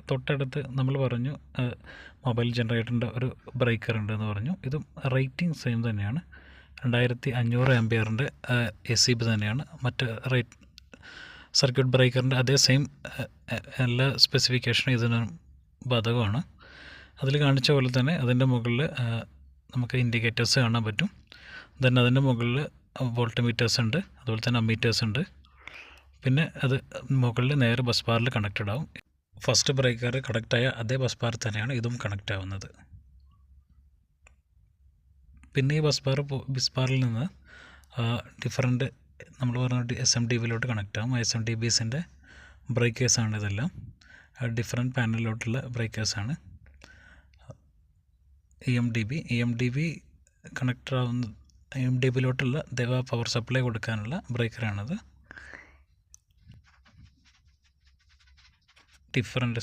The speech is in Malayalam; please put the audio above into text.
തൊട്ടടുത്ത് നമ്മൾ പറഞ്ഞു മൊബൈൽ ജനറേറ്ററിൻ്റെ ഒരു ബ്രേക്കർ ഉണ്ടെന്ന് പറഞ്ഞു. ഇതും റേറ്റിംഗ് സെയിം തന്നെയാണ്. 2500 ആംപിയറിൻ്റെ ACB തന്നെയാണ്. മറ്റ് സർക്യൂട്ട് ബ്രേക്കറിൻ്റെ അതേ സെയിം എല്ലാ സ്പെസിഫിക്കേഷനും ഇതിന് ബാധകമാണ്. അതിൽ കാണിച്ച പോലെ തന്നെ അതിൻ്റെ മുകളിൽ നമുക്ക് ഇൻഡിക്കേറ്റേഴ്സ് കാണാൻ പറ്റും. അതിൻ്റെ മുകളിൽ വോൾട്ട് മീറ്റേഴ്സ് ഉണ്ട്, അതുപോലെ തന്നെ അമ്മീറ്റേഴ്സ് ഉണ്ട്. പിന്നെ അത് മുകളിൽ നേരെ ബസ് ബാറിൽ കണക്റ്റഡ് ആവും. ഫസ്റ്റ് ബ്രേക്കർ കണക്റ്റായ അതേ ബസ് ബാർ തന്നെയാണ് ഇതും കണക്റ്റ് ആവുന്നത്. പിന്നെ ഈ ബസ് ബാറിൽ നിന്ന് ഡിഫറൻറ്റ് നമ്മൾ പറഞ്ഞ SMDBയിലോട്ട് കണക്റ്റ് ആവും. SMDBസിൻ്റെ ബ്രേക്കേഴ്സാണ് ഇതെല്ലാം. ഡിഫറെൻറ്റ് പാനലിലോട്ടുള്ള ബ്രേക്കേഴ്സാണ്. EMDB കണക്റ്റഡ് ആവുന്ന EMDBയിലോട്ടുള്ള പവർ സപ്ലൈ കൊടുക്കാനുള്ള ബ്രേക്കറാണത്. ഡിഫറൻറ്റ്